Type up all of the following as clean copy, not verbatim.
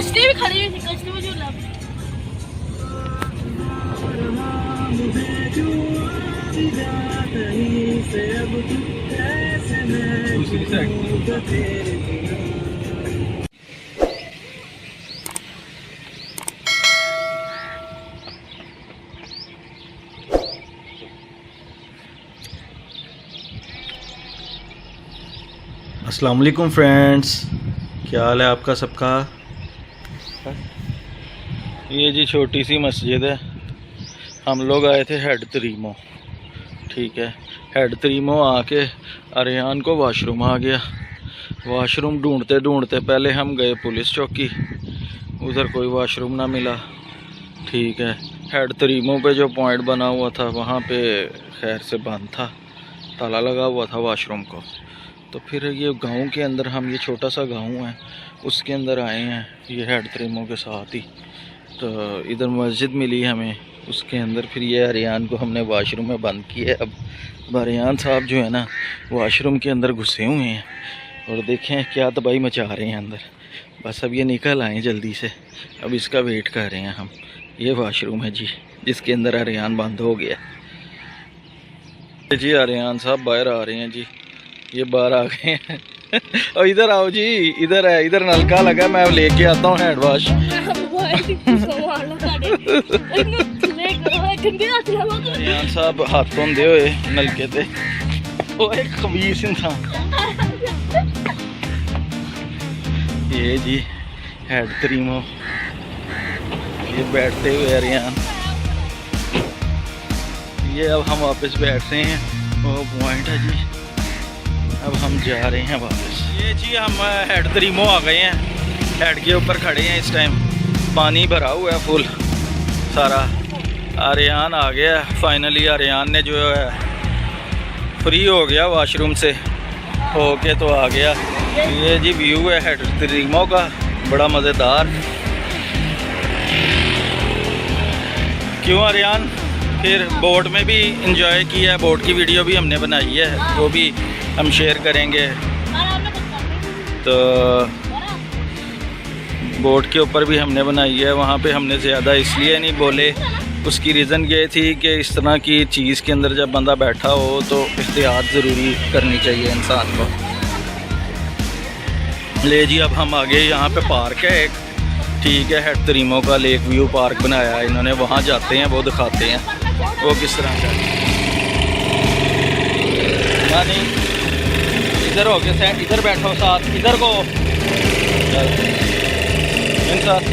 कश्ती भी खड़ी हुई थी, कश्ती में झूला। दूसरी साइड अस्सलाम वालेकुम फ्रेंड्स, क्या हाल है आपका सबका। ये जी छोटी सी मस्जिद है। हम लोग आए थे हेड तरीमो, ठीक है। हेड तरीमो आके अरियान को वाशरूम आ गया। वाशरूम ढूंढते ढूंढते पहले हम गए पुलिस चौकी, उधर कोई वाशरूम ना मिला, ठीक है। हेड तरीमो पे जो पॉइंट बना हुआ था वहाँ पे खैर से बंद था, ताला लगा हुआ था वाशरूम को। तो फिर ये गांव के अंदर, हम ये छोटा सा गांव है उसके अंदर आए हैं, ये हेड तरीमो के साथ ही। तो इधर मस्जिद मिली हमें, उसके अंदर फिर ये अरियान को हमने वाशरूम में बंद किया। अब अरियान साहब जो है ना वाशरूम के अंदर घुसे हुए हैं और देखें क्या तबाही मचा रहे हैं अंदर। बस अब ये निकल आए जल्दी से, अब इसका वेट कर रहे हैं हम। ये वाशरूम है जी जिसके अंदर अरियान बंद हो गया जी। अरियान साहब बाहर आ रहे हैं जी, ये बाहर आ गए हैं। और इधर आओ जी, इधर है, इधर नलका लगा, मैं लेके आता हूँ हैंड वाश। अरियान साहब हाथ धोंदे हुए नलके ते, वो एक खबीस इंसान। ये जी हेड तरीमो, ये बैठते हुए अरियान। ये अब हम वापस बैठते हैं, वो पॉइंट है जी। अब हम जा रहे हैं वापस। ये जी हम हेड तरीमो आ गए हैं, हेड के ऊपर खड़े हैं इस टाइम। पानी भरा हुआ है फुल सारा। आर्यान आ गया फाइनली। आर्यान ने जो है फ्री हो गया वाशरूम से होके तो आ गया। ये जी व्यू है हेड तरीमो का, बड़ा मज़ेदार। क्यों आर्यान? फिर बोट में भी इंजॉय किया है, बोट की वीडियो भी हमने बनाई है, वो भी हम शेयर करेंगे। तो बोट के ऊपर भी हमने बनाई है, वहाँ पे हमने ज़्यादा इसलिए नहीं बोले, उसकी रीज़न ये थी कि इस तरह की चीज़ के अंदर जब बंदा बैठा हो तो एहतियात ज़रूरी करनी चाहिए इंसान को। ले जी अब हम आगे, यहाँ पे पार्क है एक, ठीक है। हेड तरीमो का लेक व्यू पार्क बनाया है इन्होंने, वहाँ जाते हैं, वो दिखाते हैं वो किस तरह का। यानी इधर हो गए, इधर बैठो साथ, इधर को इन साथ।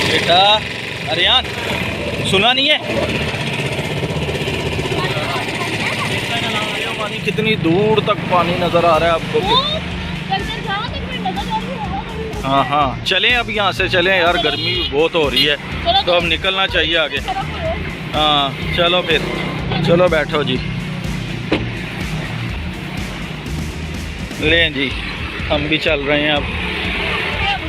बेटा अरियान सुना नहीं है? पानी कितनी दूर तक पानी नजर आ रहा है आपको। हाँ हाँ चलें, अब यहाँ से चलें यार, गर्मी बहुत हो रही है तो अब निकलना चाहिए आगे। हाँ चलो फिर, चलो बैठो जी। लें जी हम भी चल रहे हैं अब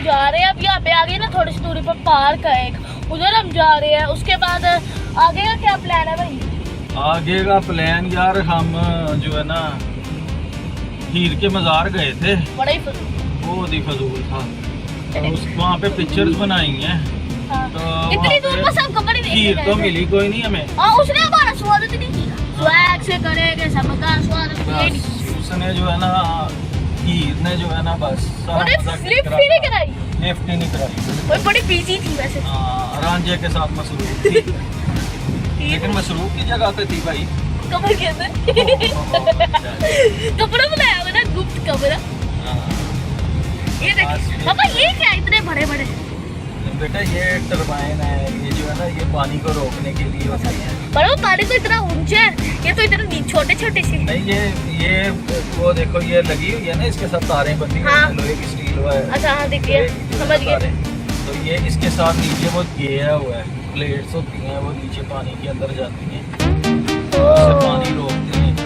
जा रहे हैं। अब यहाँ पे आगे ना थोड़ी सी दूरी पर पार्क है एक, उधर हम जा रहे हैं। उसके बाद आगे का क्या प्लान है भाई? आगे का प्लान यार, हम जो है ना हीर के मज़ार गए थे, बड़ा ही बहुत ही फजूल था। तो वहाँ पे पिक्चर्स बनाई हैं। हाँ। तो इतनी दूर पर सब कपड़े हीर तो मिली कोई नहीं हमें। उसने हमारा स्वागत नहीं किया, स्वैग से करेंगे सबका स्वागत। उसने जो है ना, हीर ने जो है ना बस लिफ्ट ही नहीं कराई, लिफ्ट ही नहीं कराई। वो बड़ी बिजी थी वैसे। रांझे के साथ मसरूफ थी। लेकिन मसरूफ की जगह पे थी भाई, कमर के अंदर कपड़ा बनाया हुआ ना, गुप्त कमरा। ये देख पापा, ये क्या इतने बड़े बड़े? बेटा ये टरबाइन है, ये जो है ना ये पानी को रोकने के लिए होता है। पर वो पानी तो इतना ऊंचा है, ये तो इतने छोटे छोटे से नहीं। ये वो देखो ये लगी हुई है ना, इसके साथ तारें बंधी हुई हैं, लोहे की स्टील हुआ है। अच्छा हाँ देखिए, समझ गए। तो ये इसके साथ नीचे वो घेरा हुआ है, प्लेट्स होती हैं, वो नीचे पानी के अंदर जाती हैं, उससे पानी रोकते हैं।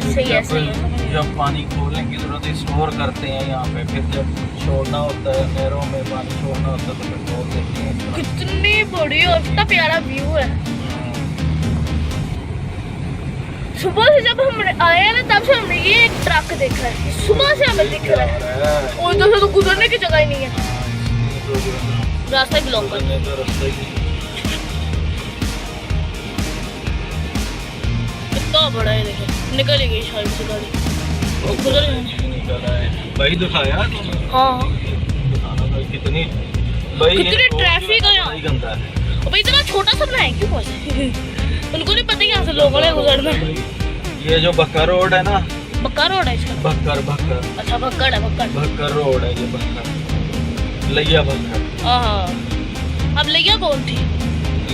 सही है सही है। जब पानी खोलने की जरूरत है स्टोर करते हैं यहाँ पे, फिर जब छोड़ना होता है नहरों में पानी छोड़ना होता है तो फिर खोल देते हैं। कितनी बड़ी और कितना प्यारा व्यू है। सुबह से जब हम आए हैं ना तब से हमने ये एक ट्रक देखा है, सुबह से हमें दिख रहा है और इधर से तो गुजरने की जगह ही नहीं है, रास्ता ही ब्लॉक कर कितना बड़ा है। देखो निकल ही गई शायद से गाड़ी, गुजर भाई दिखाया तुमने? हाँ कितनी भाई कितनी ट्रैफिक है यहाँ। गंदा है अब इतना छोटा सा बनाया क्यों वैसे? उनको नहीं पता यहाँ से लोगों ने गुजरना। ये जो बक्कर रोड है ना, बक्का रोड है इसका? बक्कर अच्छा भक्कड़ है भक्कड़। बक्कर रोड है ये, बक्कर लैया बक्कर। हाँ अब लैया कौन थी?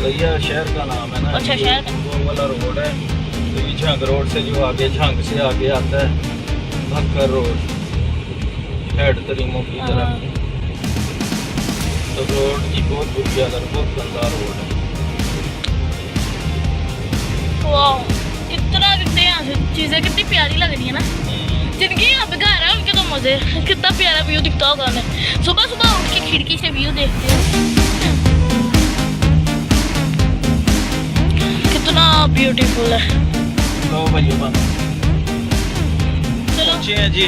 लैया शहर का नाम है ना। अच्छा शहर का। वो वाला रोड है तो ये झांग रोड से जो आगे झांग से आगे आता है बक्कर रोड हेड तरीमों की तरफ। तो रोड की बहुत बुरी हालत, बहुत गंदा रोड है। वाह कितना कितने यहाँ से चीजें कितनी प्यारी लग रही है ना। जिनके यहाँ पे घर है उनके तो मजे, कितना प्यारा व्यू दिखता होगा हमें। सुबह सुबह उठ के खिड़की से व्यू देखते हैं, कितना ब्यूटीफुल है। तो भैया चलो जी,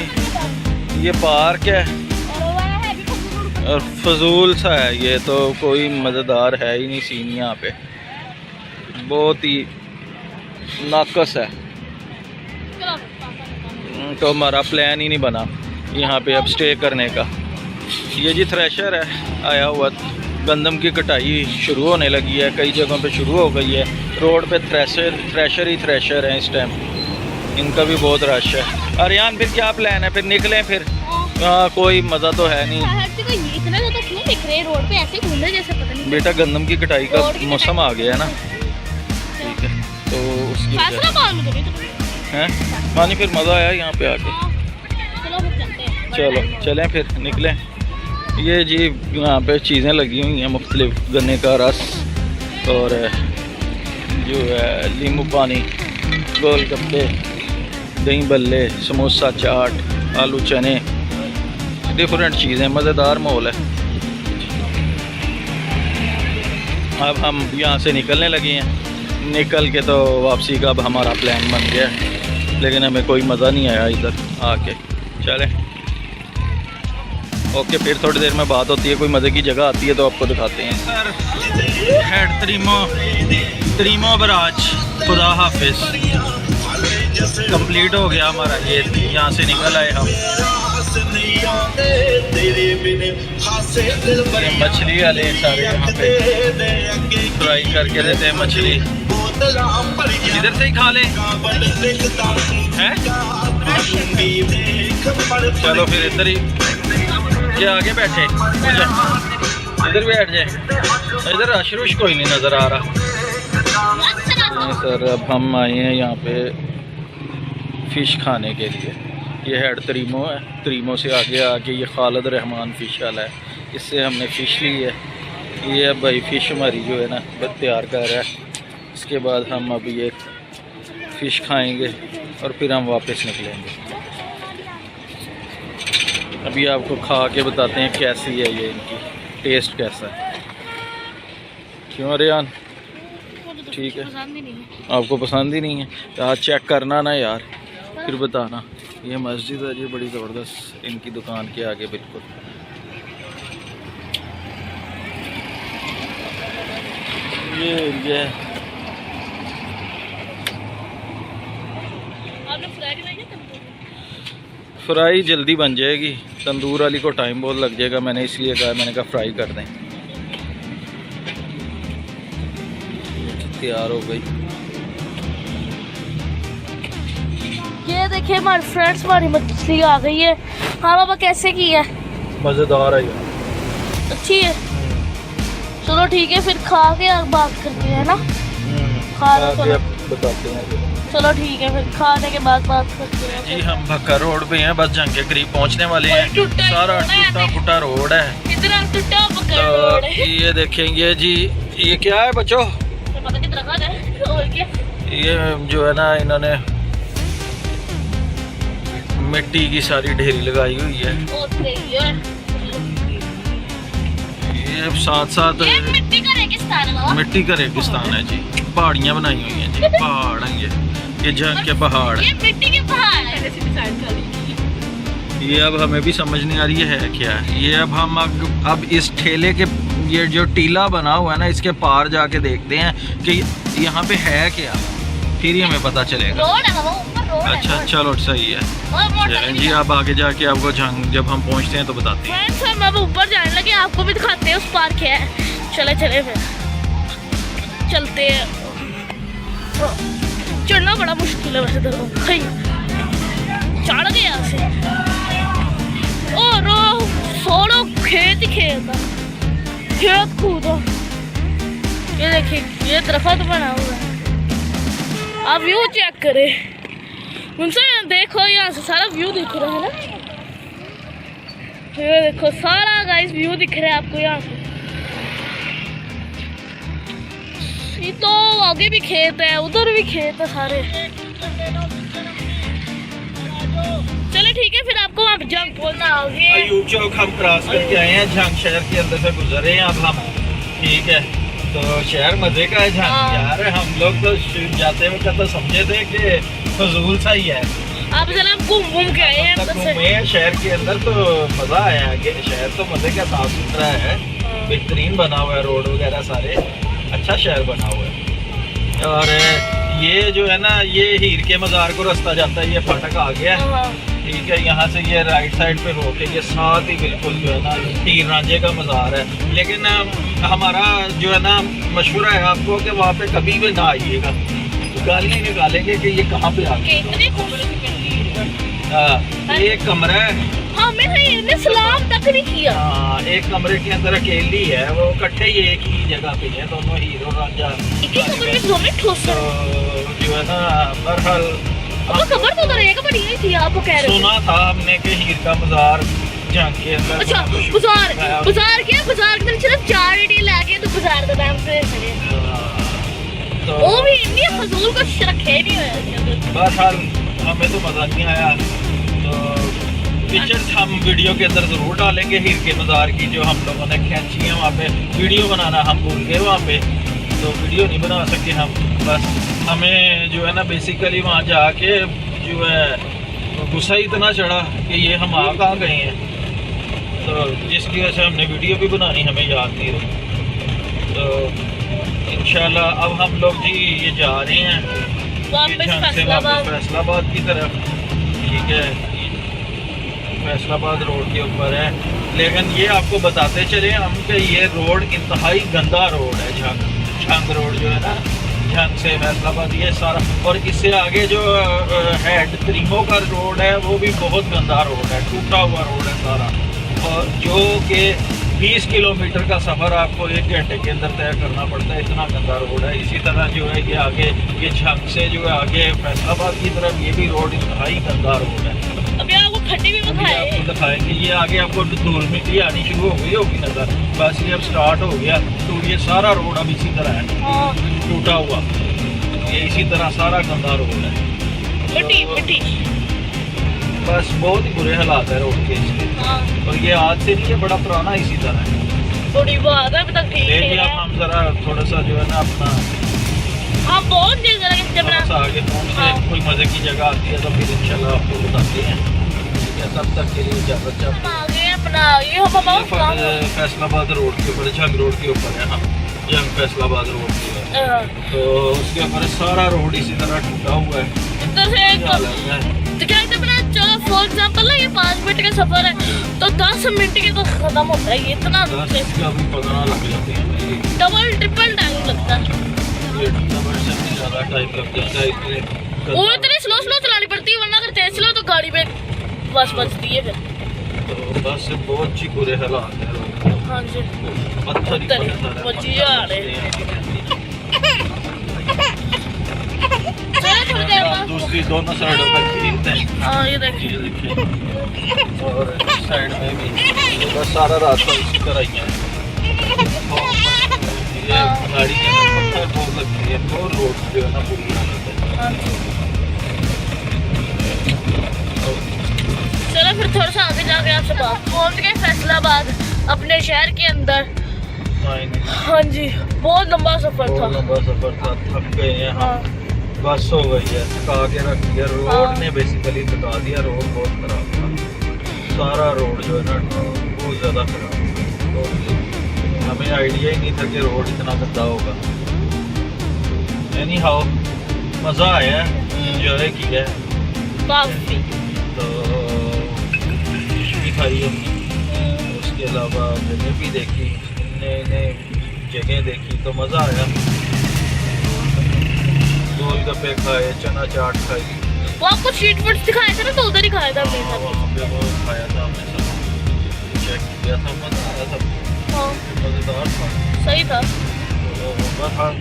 ये पार्क है और फजूल सा है ये, तो कोई मज़ेदार है ही नहीं सीन यहाँ पे, बहुत ही नाकस है। तो हमारा प्लान ही नहीं बना यहाँ पे अब स्टे करने का। ये जी थ्रेशर है आया हुआ, गंदम की कटाई शुरू होने लगी है, कई जगहों पे शुरू हो गई है। रोड पे थ्रेशर ही थ्रेशर है इस टाइम, इनका भी बहुत रश है। अरियान फिर क्या प्लान है, फिर निकलें फिर? हाँ कोई मज़ा तो है नहीं। इतना ज़्यादा क्यों दिख रहे हैं रोड पे, ऐसे घूम रहे जैसे पता नहीं। बेटा गंदम की कटाई का मौसम आ गया है ना, ठीक है तो उसकी हैं मानी फिर मज़ा आया यहाँ पे आके। चलो चलें फिर निकलें। ये जी यहाँ पे चीज़ें लगी हुई हैं मुख्तलिफ, गन्ने का रस और जो है नींबू पानी, गोलगप्पे, दही बल्ले, समोसा, चाट, आलू चने, डिफरेंट चीज़ें, मज़ेदार माहौल है। अब हम यहाँ से निकलने लगे हैं, निकल के तो वापसी का अब हमारा प्लान बन गया है, लेकिन हमें कोई मज़ा नहीं आया इधर आके। चलें ओके, फिर थोड़ी देर में बात होती है, कोई मज़े की जगह आती है तो आपको दिखाते हैं। सर हेड तरीमो बराज, खुदा हाफिज़, कंप्लीट हो गया हमारा। ये यहाँ से निकल आए हम। मछली वाले सारे यहाँ पे फ्राई करके देते हैं मछली, इधर से ही खा ले हैं। चलो फिर इधर ही ये आगे बैठे, इधर बैठ जाए, इधर रश रुश कोई नहीं नज़र आ रहा। सर अब हम आए हैं यहाँ पे फ़िश खाने के लिए। ये हेड तरीमो है, तरीमो से आगे आके ये खालिद रहमान फ़िश वाला है, इससे हमने फ़िश ली है। ये अब भाई फ़िश हमारी जो है ना तैयार कर रहा है, इसके बाद हम अब ये फ़िश खाएंगे और फिर हम वापस निकलेंगे। अभी आपको खा के बताते हैं कैसी है ये, इनकी टेस्ट कैसा है। क्यों रेहान ठीक है, आपको पसंद ही नहीं है यार? चेक करना ना यार फिर बताना। ये मस्जिद है, ये बड़ी ज़बरदस्त इनकी दुकान के आगे बिल्कुल। ये फ्राई जल्दी बन जाएगी, तंदूर वाली को टाइम बहुत लग जाएगा, मैंने इसलिए कहा, मैंने कहा फ्राई कर दें। तैयार हो गई। ये देखिए हमारे फ्रेंड्स, हमारी मछली आ गई है। हाँ बाबा कैसे की है? मज़ेदार है यार, अच्छी है। चलो ठीक है फिर खा के बात करते हैं ना। खा के बताते हैं। चलो ठीक है फिर खाने के बाद बात करते हैं। जी हम भक्कर रोड पे हैं, बस जंग के करीब पहुंचने वाले हैं। सारा टूटा फूटा रोड है, इतना टूटा फूटा तो रोड है। ये देखेंगे जी, ये क्या है बच्चों? पता कितना खा है और क्या? ये जो है ना इन्होंने मिट्टी की सारी ढेरी लगाई हुई है। ये साथ साथ ये मिट्टी का रेगिस्तान है बाबा। मिट्टी का रेगिस्तान है जी। पहाड़ियाँ बनाई हुई हैं जी, पहाड़ हैं ये झंग के पहाड़। ये मिट्टी के पहाड़ है। ये अब हमें भी समझ नहीं आ रही है क्या। ये अब हम अब इस ठेले के ये जो टीला बना हुआ है ना, इसके पार जाके देखते हैं कि यहाँ पे है क्या, फिर ही हमें पता चलेगा। रोड है बाबा, ऊपर रोड है। अच्छा चलो सही है। और मोटरसाइकिल जी अब आगे जाके आपको जब हम पहुँचते हैं तो बताते हैं। फ्रेंड्स हम अब ऊपर जाने लगे, आपको भी दिखाते हैं उस पार क्या है। चले फिर चलते हैं। चढ़ना बड़ा मुश्किल है वैसे तो। चढ़ गया से और सोलो खेत ही खेत है, खेत कूदो। ये देखिए ये दरख्त बना हुआ है, आप व्यू चेक करें उनसे। देखो यहाँ से सारा व्यू दिख रहा है ना, ये देखो सारा गाइस व्यू दिख रहा है आपको यहाँ से। ये तो आगे भी खेत है, उधर भी खेत है सारे। चलो ठीक है, फिर आपको वहाँ जंग बोलना आगे। अयूब चौक हम क्रॉस करके आए हैं, झंग शहर के अंदर से गुजर रहे हैं अब हम। ठीक है, तो शहर मजे का है झंग। यार हम लोग तो जाते वक्त तो समझे थे कि फजूल सा ही है। आप चला घूम के आए हैं अंदर से। घूमे शहर के अंदर तो मजा आया कि शहर तो मजे का, साफ सुथरा है, बेहतरीन बना हुआ है, रोड वगैरह सारे अच्छा शहर बना हुआ है। और ये जो है ना, ये हीर के मज़ार को रास्ता जाता है, ये फाटक आ गया है। ठीक है, यहाँ से ये राइट साइड पे होके ये साथ ही बिल्कुल जो है ना हीर रांझे का मज़ार है। लेकिन हमारा जो है ना मशवरा है आपको कि वहाँ पे कभी भी ना आइएगा, गालियाँ निकालेंगे कि ये कहाँ पे आ गए। एक कमरा है, हमें ने सलाम तक नहीं किया। एक कमरे के अंदर अकेली है, वो इकट्ठे ही एक ही जगह पे है दोनों, हीर और रांझा। एक ही कमरे में दोनों ठोस तो जो है ना बहरहाल अब खबर तो उधर एक बड़ी थी, आप कह रहे सुना था हमने कि हीर का मज़ार झंग के अंदर। अच्छा बाजार क्या, बाजार के अंदर सिर्फ 4 ईटी लाके तो बाजार का नाम से तो वो भी इतनी फजूल को रखे नहीं हुआ। बहरहाल हमें तो मज़ा नहीं आया। तो पिक्चर्स हम वीडियो के अंदर ज़रूर डालेंगे हीर के मज़ार की, जो हम लोगों ने खींची है। वहाँ पे वीडियो बनाना हम भूल गए, वहाँ पे तो वीडियो नहीं बना सके हम। बस हमें जो है ना बेसिकली वहाँ जाके जो है गुस्सा इतना चढ़ा कि ये हम आ कहाँ गए हैं, तो जिसकी वजह से हमने वीडियो भी बनानी हमें याद नहीं रही। तो इंशाल्लाह अब हम लोग जी ये जा रहे हैं फैसलाबाद की तरफ। ठीक है, फैसलाबाद रोड के ऊपर है, लेकिन ये आपको बताते चले हम कि ये रोड इंतहाई गंदा रोड है। झंग रोड जो है ना, झंग से फैसलाबाद ये सारा, और इससे आगे जो हेड त्रीमो का रोड है वो भी बहुत गंदा रोड है, टूटा हुआ रोड है सारा, और जो कि 20 किलोमीटर का सफ़र आपको 1 घंटे के अंदर तय करना पड़ता है, इतना गंदा रोड है। इसी तरह जो है ये आगे ये झंग से जो है आगे फैसलाबाद की तरफ ये भी रोड इंतहाई गंदा रोड है। अभी आपको खट्टी भी आपको दिखाएंगे, ये आगे आपको धूल मिट्टी आनी शुरू हो गई होगी नजर, बस ये अब स्टार्ट हो गया। तो ये सारा रोड अब इसी तरह है, टूटा हुआ, ये इसी तरह सारा गंदा रोड है। मिट्टी बस बहुत ही बुरे हालात है रोड के इसके। और ये आज से नहीं है, बड़ा पुराना इसी तरह है। थोड़ी बात है, अभी तक ठीक है। अब हम जरा थोड़ा सा जो है ना अपना हम बहुत देर आगे पहुँच कोई मजे की जगह आती है तो फिर इंशाल्लाह आपको बताते हैं। तब तक के लिए इजाजत चाहते। फैसलाबाद रोड के ऊपर, झंग रोड के ऊपर है हम, झंग फैसलाबाद रोड के ऊपर, तो उसके ऊपर सारा रोड इसी तरह टूटा हुआ है। तो क्या चलो फॉर एग्जाम्पल ना ये 5 मिनट का सफर है तो 10 मिनट के तो खत्म होता है। इतना डबल ट्रिपल टाइम लगता है, ज़्यादा टाइम लग जाता है। वो इतनी स्लो चलानी पड़ती है, वरना अगर तेज चलो तो गाड़ी में बस बचती है फिर। तो बस बहुत ही बुरे हालात है। हाँ जी, पत्थर दूसरी दोनों साइडों पर खरीदते हैं। हाँ ये देखिए, और साइड में भी बस सारा रास्ता इसी तरह ही है। गाड़ी के अंदर पत्थर बहुत लगती है, तो रोड जो है ना पूरी हालत है। थोड़ा सा आगे जाके आपसे बात पहुंच गए फैसलाबाद अपने शहर के अंदर। हाँ जी, बहुत लंबा सफर था। बहुत लंबा सफर था, थक गए हैं हम। बस हो गई है, थका के रख दिया। रोड ने बेसिकली थका दिया। रोड बहुत खराब था, सारा रोड जो है ना बहुत ज़्यादा खराब था। तो हमें आइडिया ही नहीं था कि रोड इतना गंदा होगा। एनी हाउ मज़ा आया, इंजॉय किया काफी। तो भी खाई हमने, उसके अलावा जगह भी देखी, नए नए जगह देखी, तो मज़ा आया। गोलगप्पे खाए, चना चाट खाई। वो आपको स्ट्रीट फूड्स दिखाए थे ना, तो उधर ही खाया था हमने सब। वहाँ पे वो खाया था हमने, सब चेक किया था, मज़ा आया था, हाँ मज़ेदार था। सही था। तो बस हाँ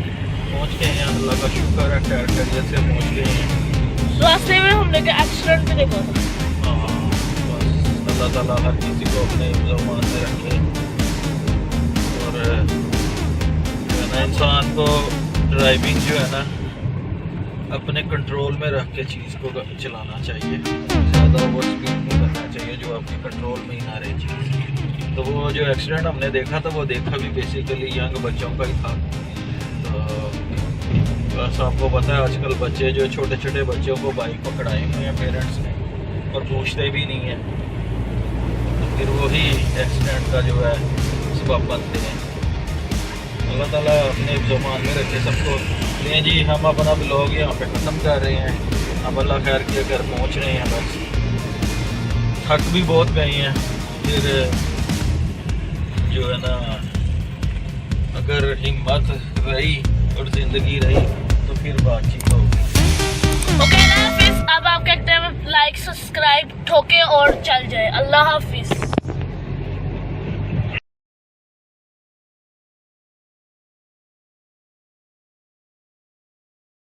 पहुँच गए हैं, अल्लाह का शुक्र है, खैरियत से पहुँच गए हैं। रास्ते में हमने क्या एक्सीडेंट भी देखा था। हाँ बस अल्लाह ताला हर किसी को अपने ईमान में रखे, और जो है ना इंसान को ड्राइविंग जो है ना अपने कंट्रोल में रख के चीज़ को चलाना चाहिए। ज़्यादा ओवर स्पीड नहीं करना चाहिए जो आपके कंट्रोल में ही ना रहे चीज़। तो वो जो एक्सीडेंट हमने देखा था, वो देखा भी बेसिकली यंग बच्चों का ही था। तो बस आपको पता है आजकल बच्चे जो छोटे छोटे बच्चों को बाइक पकड़ाए हुए हैं पेरेंट्स ने, और पूछते भी नहीं हैं, तो फिर वही एक्सीडेंट का जो है सबब बनते हैं। अल्लाह ताला अपने ज़ुबान में रखे सबको। लें जी, हम अपना ब्लॉग यहाँ पे ख़त्म कर रहे हैं। अब अल्लाह खैर के घर पहुँच रहे हैं। बस थक भी बहुत गए हैं। फिर जो है ना अगर हिम्मत रही और ज़िंदगी रही तो फिर बातचीत होगी। ओके, अल्लाह हाफिज़। अब आप कहते हैं लाइक सब्सक्राइब ठोके और चल जाए। अल्लाह हाफिज़।